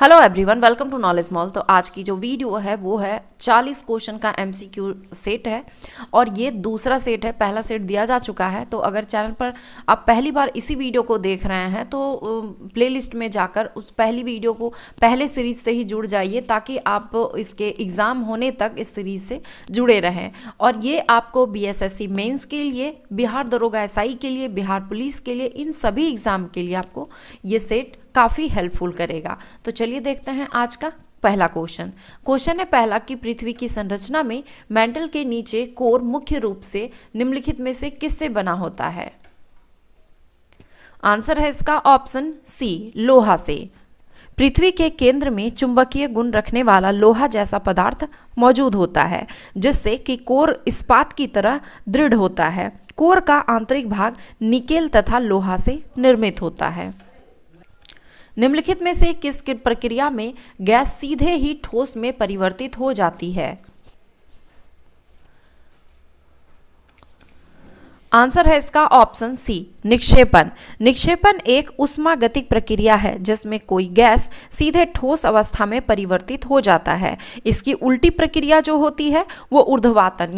Hello everyone, welcome to knowledge mall. तो आज की जो वीडियो है वो है 40 क्वेश्चन का एमसीक्यू सेट है और ये दूसरा सेट है। पहला सेट दिया जा चुका है। तो अगर चैनल पर आप पहली बार इसी वीडियो को देख रहे हैं तो प्लेलिस्ट में जाकर उस पहली वीडियो को पहले सीरीज से ही जुड़ जाइए ताकि आप इसके एग्ज़ाम होने तक इस सीरीज से जुड़े रहें। और ये आपको बीएसएससी मेंस के लिए, बिहार दरोगा एसआई के लिए, बिहार पुलिस के लिए, इन सभी एग्ज़ाम के लिए आपको ये सेट काफ़ी हेल्पफुल करेगा। तो चलिए देखते हैं आज का पहला क्वेश्चन है पहला कि पृथ्वी की संरचना में मेंटल के नीचे कोर मुख्य रूप से निम्नलिखित में से किससे बना होता है? आंसर है इसका ऑप्शन सी, लोहा से। पृथ्वी के केंद्र में चुंबकीय गुण रखने वाला लोहा जैसा पदार्थ मौजूद होता है जिससे कि कोर इस्पात की तरह दृढ़ होता है। कोर का आंतरिक भाग निकेल तथा लोहा से निर्मित होता है। निम्नलिखित में से किस प्रक्रिया में गैस सीधे ही ठोस में परिवर्तित हो जाती है? आंसर है इसका ऑप्शन सी, निक्षेपण। निक्षेपण एक उष्मागतिक प्रक्रिया है जिसमें कोई गैस सीधे ठोस अवस्था में परिवर्तित हो जाता है। इसकी उल्टी प्रक्रिया जो होती है वो ऊर्ध्वपातन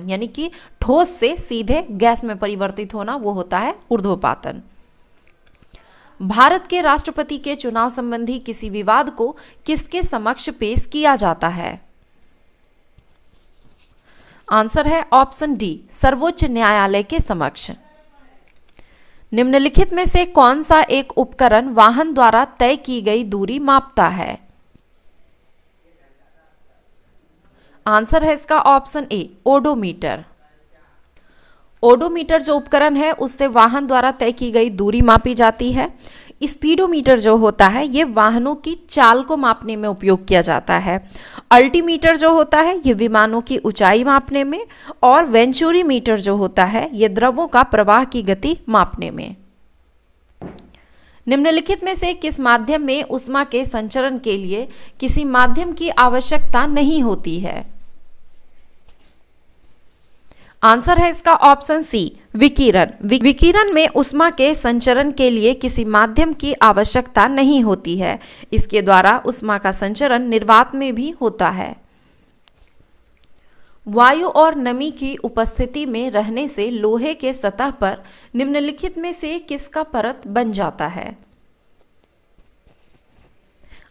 यानी कि ठोस से सीधे गैस में परिवर्तित होना, वो होता है ऊर्ध्वपातन। भारत के राष्ट्रपति के चुनाव संबंधी किसी विवाद को किसके समक्ष पेश किया जाता है? आंसर है ऑप्शन डी, सर्वोच्च न्यायालय के समक्ष। निम्नलिखित में से कौन सा एक उपकरण वाहन द्वारा तय की गई दूरी मापता है? आंसर है इसका ऑप्शन ए, ओडोमीटर। ओडोमीटर जो उपकरण है उससे वाहन द्वारा तय की गई दूरी मापी जाती है। स्पीडोमीटर जो होता है ये वाहनों की चाल को मापने में उपयोग किया जाता है। अल्टीमीटर जो होता है ये विमानों की ऊंचाई मापने में, और वेंचुरीमीटर जो होता है ये द्रवों का प्रवाह की गति मापने में। निम्नलिखित में से किस माध्यम में ऊष्मा के संचरण के लिए किसी माध्यम की आवश्यकता नहीं होती है? आंसर है इसका ऑप्शन सी, विकिरण। विकिरण में ऊष्मा के संचरण के लिए किसी माध्यम की आवश्यकता नहीं होती है। इसके द्वारा ऊष्मा का संचरण निर्वात में भी होता है। वायु और नमी की उपस्थिति में रहने से लोहे के सतह पर निम्नलिखित में से किसका परत बन जाता है?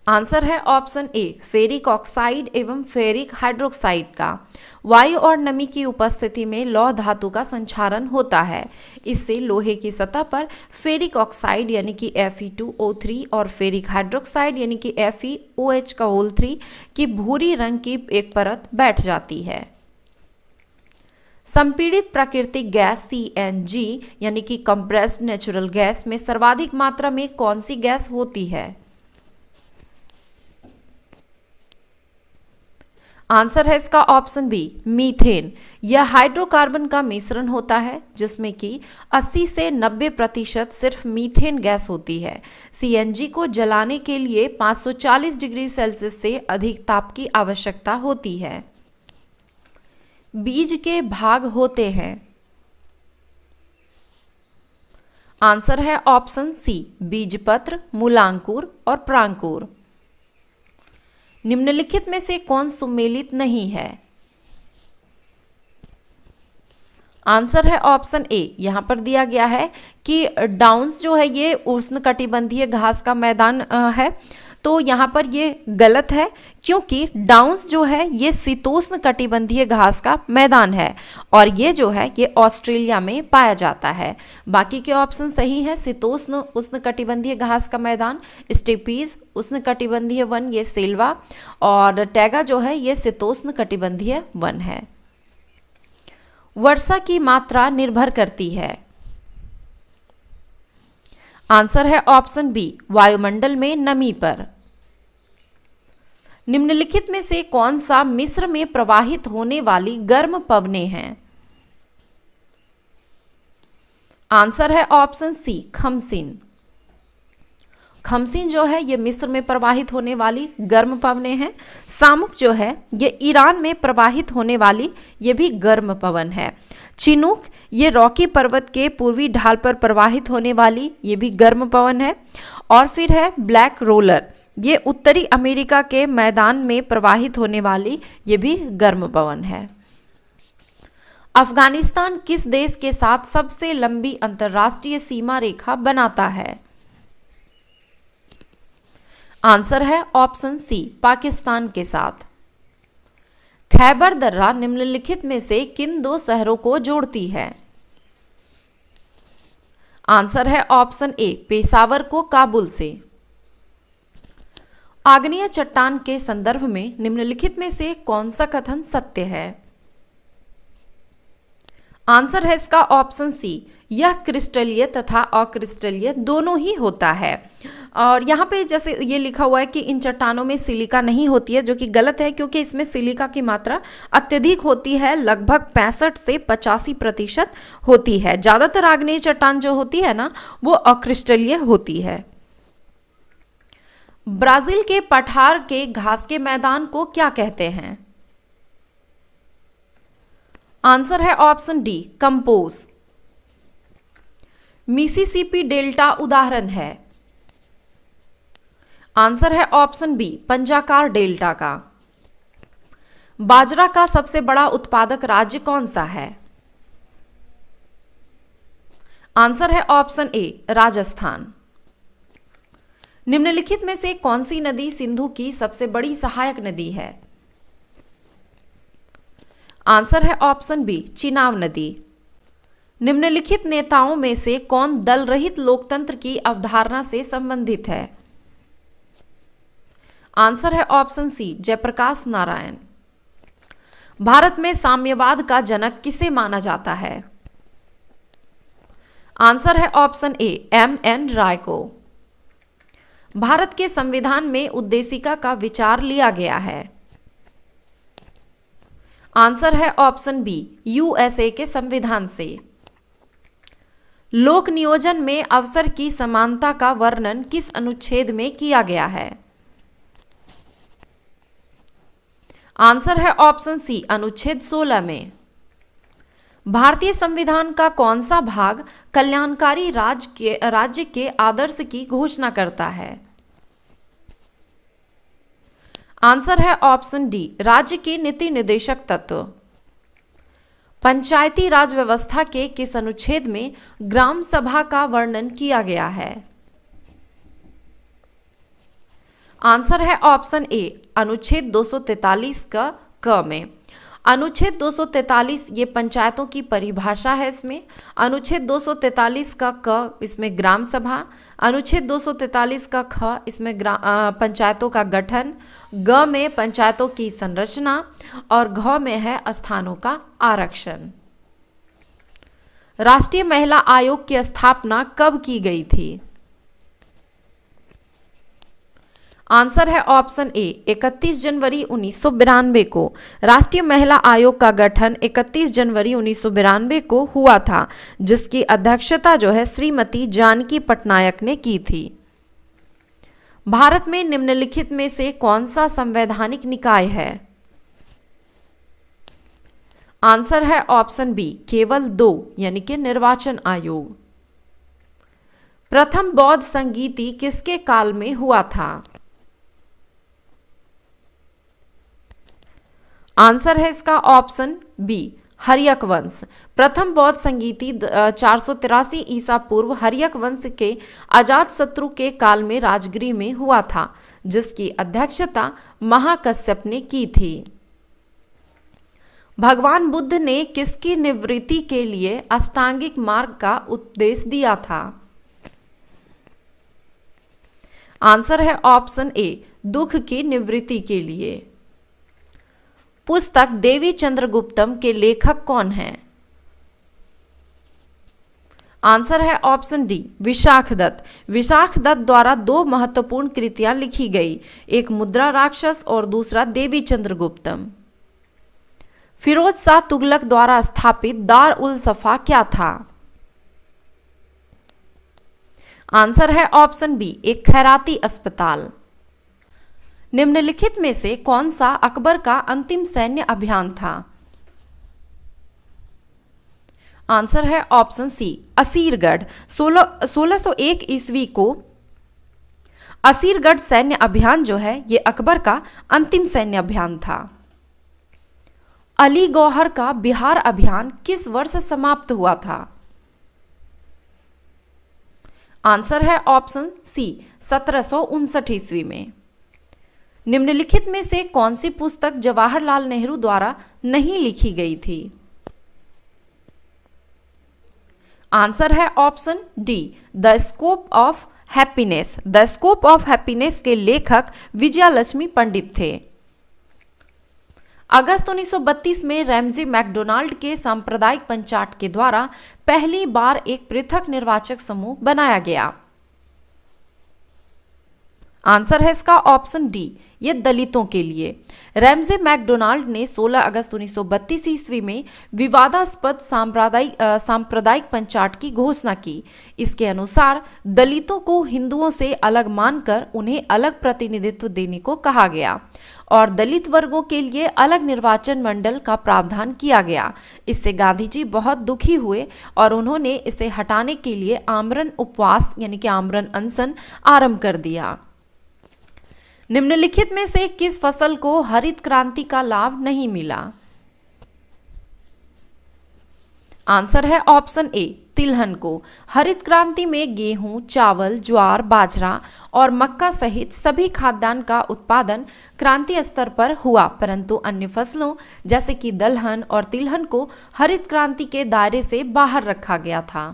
आंसर है ऑप्शन ए, फेरिक ऑक्साइड एवं फेरिक हाइड्रोक्साइड का। वायु और नमी की उपस्थिति में लौह धातु का संक्षारण होता है। इससे लोहे की सतह पर फेरिक ऑक्साइड यानी कि Fe2O3 और फेरिक हाइड्रोक्साइड यानी कि FeOH3 की भूरी रंग की एक परत बैठ जाती है। संपीड़ित प्राकृतिक गैस CNG यानी कि कंप्रेस्ड नेचुरल गैस में सर्वाधिक मात्रा में कौन सी गैस होती है? आंसर है इसका ऑप्शन बी, मीथेन। यह हाइड्रोकार्बन का मिश्रण होता है जिसमें कि 80 से 90% सिर्फ मीथेन गैस होती है। CNG को जलाने के लिए 540 डिग्री सेल्सियस से अधिक ताप की आवश्यकता होती है। बीज के भाग होते हैं। आंसर है ऑप्शन सी, बीजपत्र, मूलांकुर और प्रांकुर। निम्नलिखित में से कौन सुमेलित नहीं है? आंसर है ऑप्शन ए, यहां पर दिया गया है कि डाउन्स जो है ये उष्णकटिबंधीय घास का मैदान है। तो यहाँ पर ये गलत है क्योंकि डाउन्स जो है ये शीतोष्ण कटिबंधीय घास का मैदान है और ये जो है ये ऑस्ट्रेलिया में पाया जाता है। बाकी के ऑप्शन सही है। शीतोष्ण उष्णकटिबंधीय घास का मैदान, स्टेपीज उष्णकटिबंधीय वन ये सेल्वा, और टैगा जो है ये शीतोष्ण कटिबंधीय वन है। वर्षा की मात्रा निर्भर करती है। आंसर है ऑप्शन बी, वायुमंडल में नमी पर। निम्नलिखित में से कौन सा मिस्र में प्रवाहित होने वाली गर्म पवनें हैं? आंसर है ऑप्शन सी, खमसिन। खमसिन जो है ये मिस्र में प्रवाहित होने वाली गर्म पवनें हैं। सामुक जो है ये ईरान में प्रवाहित होने वाली ये भी गर्म पवन है। चिनूक ये रॉकी पर्वत के पूर्वी ढाल पर प्रवाहित होने वाली ये भी गर्म पवन है। और फिर है ब्लैक रोलर, ये उत्तरी अमेरिका के मैदान में प्रवाहित होने वाली ये भी गर्म पवन है। अफगानिस्तान किस देश के साथ सबसे लंबी अंतर्राष्ट्रीय सीमा रेखा बनाता है? आंसर है ऑप्शन सी, पाकिस्तान के साथ। खैबर दर्रा निम्नलिखित में से किन दो शहरों को जोड़ती है? आंसर है ऑप्शन ए, पेशावर को काबुल से। आग्नेय चट्टान के संदर्भ में निम्नलिखित में से कौन सा कथन सत्य है? आंसर है इसका ऑप्शन सी, यह क्रिस्टलीय तथा अक्रिस्टलीय दोनों ही होता है। और यहाँ पे जैसे ये लिखा हुआ है कि इन चट्टानों में सिलिका नहीं होती है, जो कि गलत है, क्योंकि इसमें सिलिका की मात्रा अत्यधिक होती है, लगभग 65 से 85% होती है। ज़्यादातर आग्नेय चट्टान जो होती है ना, वो अक्रिस्टलीय होती है। ब्राजील के पठार के घास के मैदान को क्या कहते हैं? आंसर है option D, compose. Mississippi delta उदाहरण है? आंसर है ऑप्शन बी, पंजाकार डेल्टा का। बाजरा का सबसे बड़ा उत्पादक राज्य कौन सा है? आंसर है ऑप्शन ए, राजस्थान। निम्नलिखित में से कौन सी नदी सिंधु की सबसे बड़ी सहायक नदी है? आंसर है ऑप्शन बी, चिनाब नदी। निम्नलिखित नेताओं में से कौन दल रहित लोकतंत्र की अवधारणा से संबंधित है? आंसर है ऑप्शन सी, जयप्रकाश नारायण। भारत में साम्यवाद का जनक किसे माना जाता है? आंसर है ऑप्शन ए, M.N. राय को। भारत के संविधान में उद्देशिका का विचार लिया गया है? आंसर है ऑप्शन बी, USA के संविधान से। लोक नियोजन में अवसर की समानता का वर्णन किस अनुच्छेद में किया गया है? आंसर है ऑप्शन सी, अनुच्छेद 16 में। भारतीय संविधान का कौन सा भाग कल्याणकारी राज्य के आदर्श की घोषणा करता है? आंसर है ऑप्शन डी, राज्य के नीति निर्देशक तत्व। पंचायती राज व्यवस्था के किस अनुच्छेद में ग्राम सभा का वर्णन किया गया है? आंसर है ऑप्शन ए, अनुच्छेद 243 का क में। अनुच्छेद 243 ये पंचायतों की परिभाषा है। इसमें अनुच्छेद 243 का क इसमें ग्राम सभा, अनुच्छेद 243 का ख इसमें पंचायतों का गठन, ग में पंचायतों की संरचना और घ में है स्थानों का आरक्षण। राष्ट्रीय महिला आयोग की स्थापना कब की गई थी? आंसर है ऑप्शन ए, 31 जनवरी 1992 को। राष्ट्रीय महिला आयोग का गठन 31 जनवरी 1992 को हुआ था, जिसकी अध्यक्षता जो है श्रीमती जानकी पटनायक ने की थी। भारत में निम्नलिखित में से कौन सा संवैधानिक निकाय है? आंसर है ऑप्शन बी, केवल 2 यानी कि निर्वाचन आयोग। प्रथम बौद्ध संगीति किसके काल में हुआ था? आंसर है इसका ऑप्शन बी, हर्यक वंश। प्रथम बौद्ध संगीति 483 ईसा पूर्व हर्यक वंश के अजात शत्रु के काल में राजगृह में हुआ था, जिसकी अध्यक्षता महाकश्यप ने की थी। भगवान बुद्ध ने किसकी निवृत्ति के लिए अष्टांगिक मार्ग का उपदेश दिया था? आंसर है ऑप्शन ए, दुख की निवृत्ति के लिए। पुस्तक देवी चंद्रगुप्तम के लेखक कौन हैं? आंसर है ऑप्शन डी, विशाख दत्त। विशाख दत्त द्वारा 2 महत्वपूर्ण कृतियां लिखी गई, एक मुद्रा राक्षस और दूसरा देवी चंद्रगुप्तम। फिरोज शाह तुगलक द्वारा स्थापित दार उल सफा क्या था? आंसर है ऑप्शन बी, एक खैराती अस्पताल। निम्नलिखित में से कौन सा अकबर का अंतिम सैन्य अभियान था? आंसर है ऑप्शन सी, असीरगढ़। 1601 ईस्वी को असीरगढ़ सैन्य अभियान जो है ये अकबर का अंतिम सैन्य अभियान था। अली गौहर का बिहार अभियान किस वर्ष समाप्त हुआ था? आंसर है ऑप्शन सी 1759 ईस्वी में। निम्नलिखित में से कौन सी पुस्तक जवाहरलाल नेहरू द्वारा नहीं लिखी गई थी? आंसर है option D the scope of happiness. The scope of happiness के लेखक विजयालक्ष्मी पंडित थे। अगस्त 1932 में रैमजी मैकडोनाल्ड के सांप्रदायिक पंचाट के द्वारा पहली बार एक पृथक निर्वाचक समूह बनाया गया। आंसर है इसका ऑप्शन डी ये दलितों के लिए। रैमजे मैकडोनाल्ड ने 16 अगस्त 1932 ईस्वी में विवादास्पद सांप्रदायिक पंचाट की घोषणा की। इसके अनुसार दलितों को हिंदुओं से अलग मानकर उन्हें अलग प्रतिनिधित्व देने को कहा गया और दलित वर्गों के लिए अलग निर्वाचन मंडल का प्रावधान किया गया। इससे गांधी जी बहुत दुखी हुए और उन्होंने इसे हटाने के लिए आमरण उपवास यानी कि आमरण अनशन आरंभ कर दिया। निम्नलिखित में से किस फसल को हरित क्रांति का लाभ नहीं मिला? आंसर है ऑप्शन ए तिलहन को। हरित क्रांति में गेहूं, चावल, ज्वार, बाजरा और मक्का सहित सभी खाद्यान्न का उत्पादन क्रांति स्तर पर हुआ, परंतु अन्य फसलों जैसे कि दलहन और तिलहन को हरित क्रांति के दायरे से बाहर रखा गया था।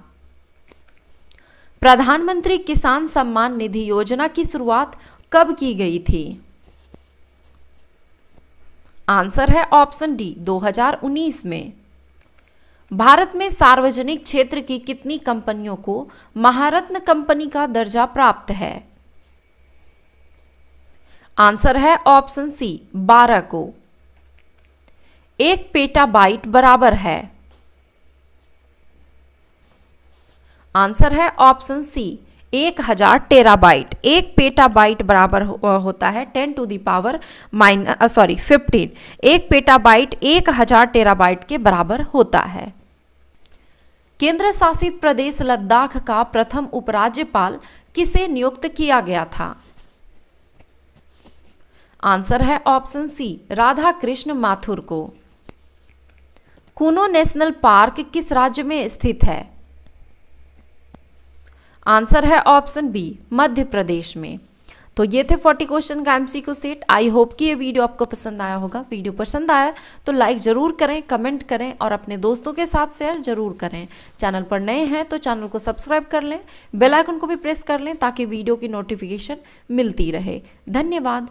प्रधानमंत्री किसान सम्मान निधि योजना की शुरुआत कब की गई थी? आंसर है ऑप्शन डी 2019 में। भारत में सार्वजनिक क्षेत्र की कितनी कंपनियों को महारत्न कंपनी का दर्जा प्राप्त है? आंसर है ऑप्शन सी 12 को। 1 पेटाबाइट बराबर है? आंसर है ऑप्शन सी 1000 टेराबाइट। 1 पेटाबाइट बराबर होता है 10 to the power 15। 1 petabyte 1000 terabyte के बराबर होता है। केंद्र शासित प्रदेश लद्दाख का प्रथम उपराज्यपाल किसे नियुक्त किया गया था? आंसर है ऑप्शन सी राधा कृष्ण माथुर को। कूनो नेशनल पार्क किस राज्य में स्थित है? आंसर है ऑप्शन बी मध्य प्रदेश में। तो ये थे 40 क्वेश्चन का एमसीक्यू सेट। आई होप कि ये वीडियो आपको पसंद आया होगा। वीडियो पसंद आया तो लाइक जरूर करें, कमेंट करें और अपने दोस्तों के साथ शेयर जरूर करें। चैनल पर नए हैं तो चैनल को सब्सक्राइब कर लें, बेल आइकन को भी प्रेस कर लें ताकि वीडियो की नोटिफिकेशन मिलती रहे। धन्यवाद।